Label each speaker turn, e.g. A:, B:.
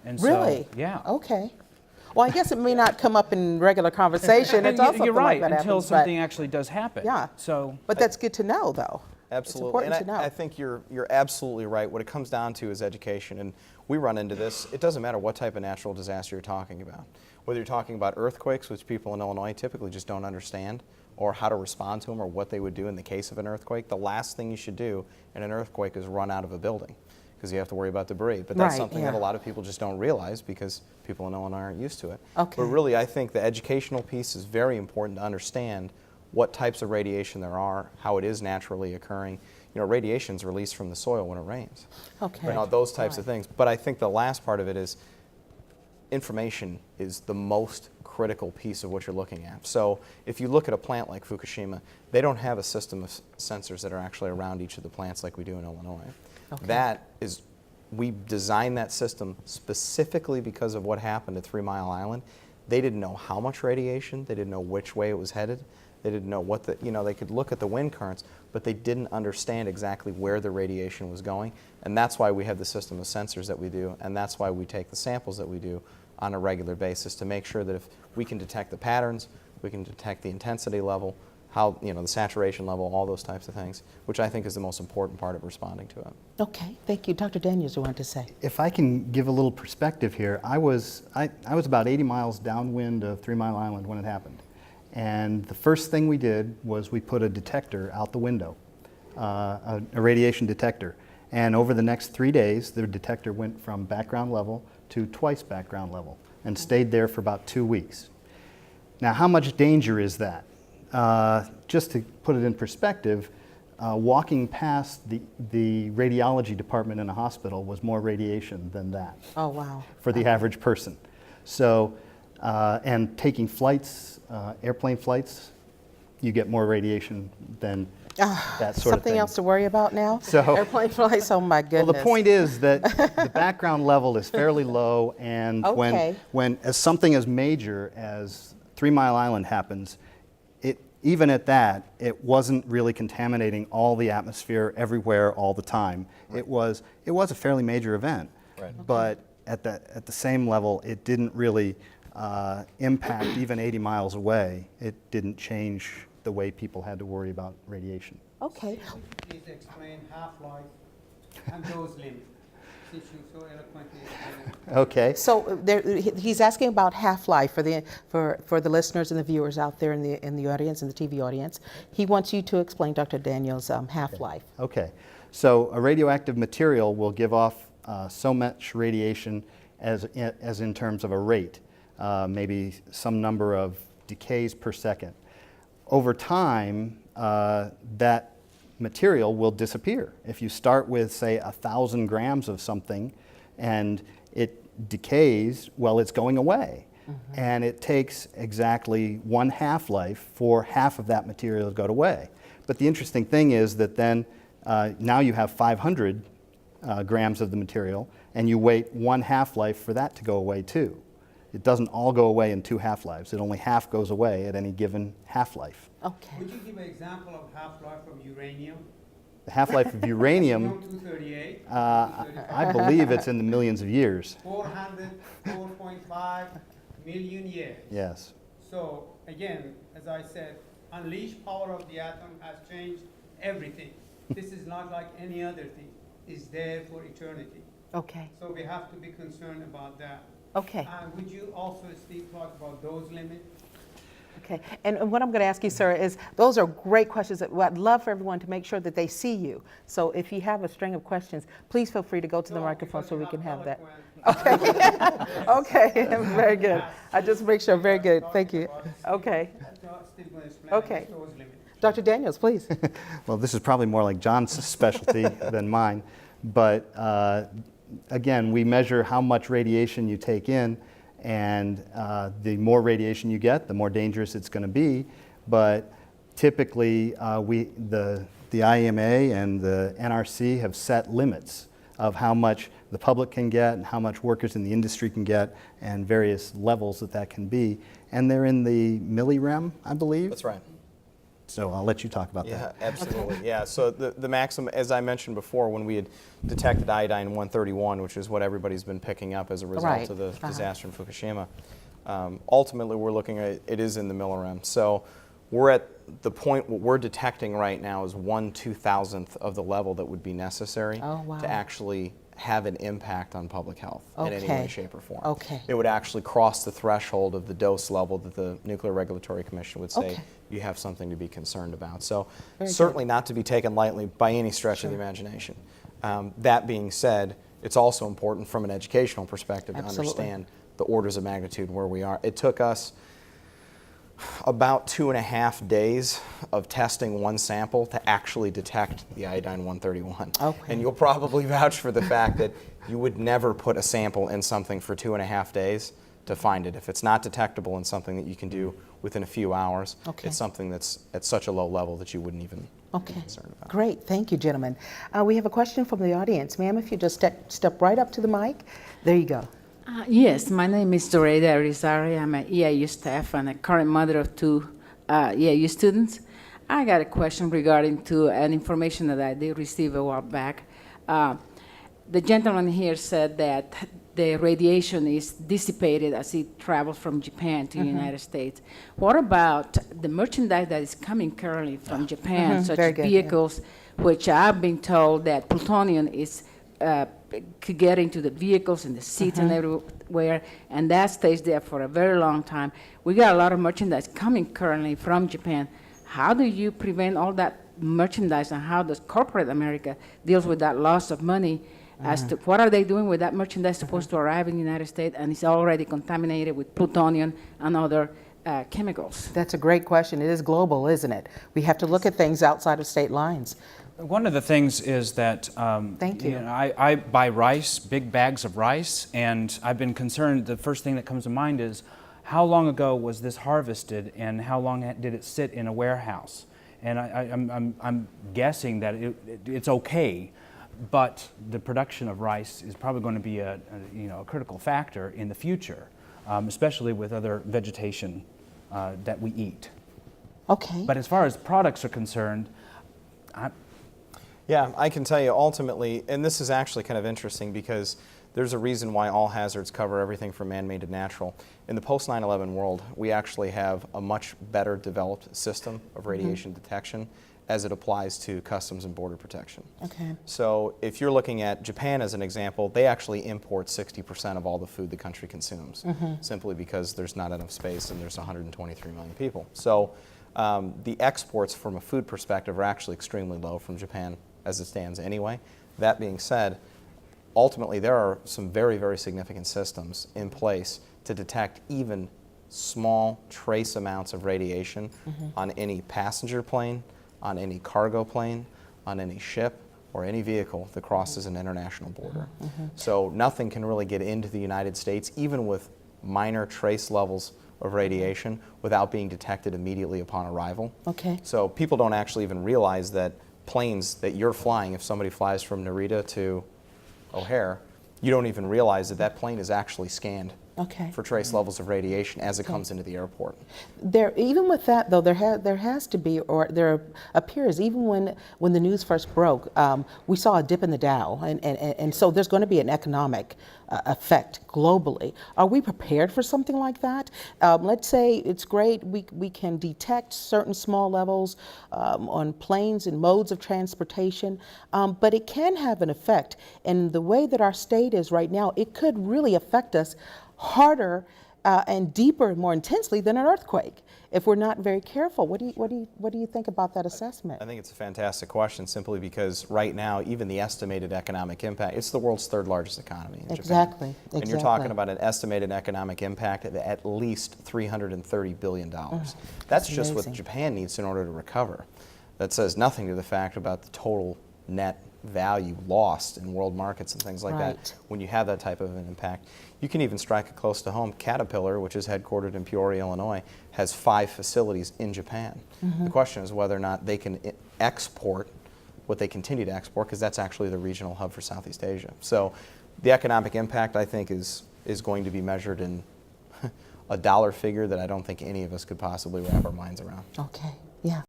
A: And
B: Really?
A: So, yeah.
B: Okay. Well, I guess it may not come up in regular conversation. It's also
A: You're right,
B: like that
A: until
B: happens,
A: something actually does happen.
B: Yeah.
A: So,
B: But that's good to know, though.
C: Absolutely.
B: It's important to know.
C: I think you're absolutely right. What it comes down to is education. And we run into this. It doesn't matter what type of natural disaster you're talking about. Whether you're talking about earthquakes, which people in Illinois typically just don't understand, or how to respond to them, or what they would do in the case of an earthquake, the last thing you should do in an earthquake is run out of a building, because you have to worry about debris. But that's
B: Right,
C: something
B: yeah.
C: that a lot of people just don't realize, because people in Illinois aren't used to it.
B: Okay.
C: But really, I think the educational piece is very important to understand what types of radiation there are, how it is naturally occurring. You know, radiation is released from the soil when it rains.
B: Okay.
C: You know, those types of
B: Right.
C: things. But I think the last part of it is information is the most critical piece of what you're looking at. So if you look at a plant like Fukushima, they don't have a system of sensors that are actually around each of the plants like we do in Illinois.
B: Okay.
C: That is, we designed that system specifically because of what happened at 3 Mile Island. They didn't know how much radiation, they didn't know which way it was headed, they didn't know what the, you know, they could look at the wind currents, but they didn't understand exactly where the radiation was going. And that's why we have the system of sensors that we do, and that's why we take the samples that we do on a regular basis to make sure that if we can detect the patterns, we can detect the intensity level, how, you know, the saturation level, all those types of things, which I think is the most important part of responding to it.
B: Okay, thank you. Dr. Daniels, you wanted to say?
D: If I can give a little perspective here, I was about 80 miles downwind of 3 Mile Island when it happened. And the first thing we did was we put a detector out the window, a radiation detector. And over the next 3 days, the detector went from background level to twice background level and stayed there for about 2 weeks. Now, how much danger is that? Just to put it in perspective, walking past the radiology department in a hospital was more radiation than that.
B: Oh, wow.
D: For the average person. So, and taking flights, airplane flights, you get more radiation than that sort of thing.
B: Something else to worry about now?
D: So-
B: Airplane flights, oh my goodness.
D: Well, the point is that the background level is fairly low, and
B: Okay.
D: when as something as major as 3 Mile Island happens, even at that, it wasn't really contaminating all the atmosphere everywhere all the time.
C: Right.
D: It was a fairly major event,
C: Right.
D: but at the same level, it didn't really impact even 80 miles away. It didn't change the way people had to worry about radiation.
B: Okay.
E: Please explain half-life and dose limit, since you so eloquently explained it.
D: Okay.
B: So he's asking about half-life for the listeners and the viewers out there in the audience, in the TV audience. He wants you to explain, Dr. Daniels, half-life.
D: Okay, so a radioactive material will give off so much radiation as in terms of a rate, maybe some number of decays per second. Over time, that material will disappear. If you start with, say, 1,000 grams of something and it decays, well, it's going away. Mm-hmm. And it takes exactly one half-life for half of that material to go away. But the interesting thing is that then now you have 500 grams of the material, and you wait one half-life for that to go away too. It doesn't all go away in 2 half-lives. It only half goes away at any given half-life.
B: Okay.
E: Would you give an example of half-life from uranium?
D: The half-life of uranium,
E: 238,
D: I believe it's in the millions of years.
E: 404.5 million years.
D: Yes.
E: So again, as I said, unleashed power of the atom has changed everything. This is not like any other thing. It's there for eternity.
B: Okay.
E: So we have to be concerned about that.
B: Okay.
E: And would you also, Steve, talk about dose limit?
B: Okay, and what I'm going to ask you, sir, is those are great questions. I'd love for everyone to make sure that they see you. So if you have a string of questions, please feel free to go to the microphone so we can have that. Okay, okay, very good. I just make sure, very good, thank you. Okay, Okay. Dr. Daniels, please.
D: Well, this is probably more like John's specialty than mine, but again, we measure how much radiation you take in, and the more radiation you get, the more dangerous it's going to be. But typically, the IEMA and the NRC have set limits of how much the public can get and how much workers in the industry can get, and various levels that can be. And they're in the millirem, I believe.
C: That's right.
D: So I'll let you talk about
C: Yeah,
D: that.
C: absolutely. Yeah, so the maximum, as I mentioned before, when we had detected iodine 131, which is what everybody's been picking up as a result
B: Right.
C: of the disaster in Fukushima, ultimately we're looking at, it is in the millirem. So we're at the point, what we're detecting right now is 1/2000th of the level that would be necessary
B: Oh, wow.
C: to actually have an impact on public health in any
B: Okay.
C: way, shape, or form.
B: Okay.
C: It would actually cross the threshold of the dose level that the Nuclear Regulatory Commission would say
B: Okay.
C: you have something to be concerned about. So
B: Very good.
C: certainly not to be taken lightly by any stretch of the imagination. That being said, it's also important from an educational perspective to
B: Absolutely.
C: understand the orders of magnitude where we are. It took us about 2.5 days of testing one sample to actually detect the iodine 131.
B: Okay.
C: And you'll probably vouch for the fact that you would never put a sample in something for 2.5 days to find it. If it's not detectable in something that you can do within a few hours,
B: Okay.
C: it's something that's at such a low level that you wouldn't even
B: Okay,
C: be concerned about.
B: great. Thank you, gentlemen. We have a question from the audience. Ma'am, if you just step right up to the mic. There you go.
A: Yes, my name is Doreda Rizari. I'm an EIU staff and a current mother of two EIU students. I got a question regarding to an information that I did receive a while back. The gentleman here said that the radiation is dissipated as it travels from Japan to the United States. What about the merchandise that is coming currently from Japan, such
B: Very
A: as
B: good, yeah.
A: vehicles, which I've been told that plutonium is could get into the vehicles and the seats and everywhere, and that stays there for a very long time. We got a lot of merchandise coming currently from Japan. How do you prevent all that merchandise, and how does corporate America deals with that loss of money? As to what are they doing with that merchandise supposed to arrive in the United States and it's already contaminated with plutonium and other chemicals?
B: That's a great question. It is global, isn't it? We have to look at things outside of state lines.
F: One of the things is that
B: Thank you.
F: know, I buy rice, big bags of rice, and I've been concerned. The first thing that comes to mind is how long ago was this harvested, and how long did it sit in a warehouse? And I'm guessing that it's okay, but the production of rice is probably going to be a critical factor in the future, especially with other vegetation that we eat.
B: Okay.
F: But as far as products are concerned,
C: Yeah, I can tell you ultimately, and this is actually kind of interesting because there's a reason why all hazards cover everything from man-made to natural. In the post-9/11 world, we actually have a much better developed system of radiation detection as it applies to Customs and Border Protection.
B: Okay.
C: So if you're looking at Japan as an example, they actually import 60% of all the food the country consumes, simply because there's not enough space and there's 123 million people. So the exports from a food perspective are actually extremely low from Japan as it stands anyway. That being said, ultimately there are some very, very significant systems in place to detect even small trace amounts of radiation on any passenger plane, on any cargo plane, on any ship, or any vehicle that crosses an international border. So nothing can really get into the United States, even with minor trace levels of radiation, without being detected immediately upon arrival.
B: Okay.
C: So people don't actually even realize that planes that you're flying, if somebody flies from Narita to O'Hare, you don't even realize that that plane is actually scanned
B: Okay.
C: for trace levels of radiation as it comes into the airport.
B: There, even with that though, there has to be, or there appears, even when the news first broke, we saw a dip in the Dow, and so there's going to be an economic effect globally. Are we prepared for something like that? Let's say it's great, we can detect certain small levels on planes and modes of transportation, but it can have an effect. And the way that our state is right now, it could really affect us harder and deeper and more intensely than an earthquake if we're not very careful. What do you think about that assessment?
C: I think it's a fantastic question simply because right now, even the estimated economic impact, it's the world's third largest economy in Japan.
B: Exactly.
C: And you're talking about an estimated economic impact of at least $330 billion. That's just what
B: amazing.
C: Japan needs in order to recover. That says nothing to the fact about the total net value lost in world markets and things like
B: Right.
C: that when you have that type of an impact. You can even strike it close to home. Caterpillar, which is headquartered in Peoria, Illinois, has 5 facilities in Japan. The question is whether or not they can export what they continue to export, because that's actually the regional hub for Southeast Asia. So the economic impact, I think, is going to be measured in a dollar figure that I don't think any of us could possibly wrap our minds around.
B: Okay. Yeah.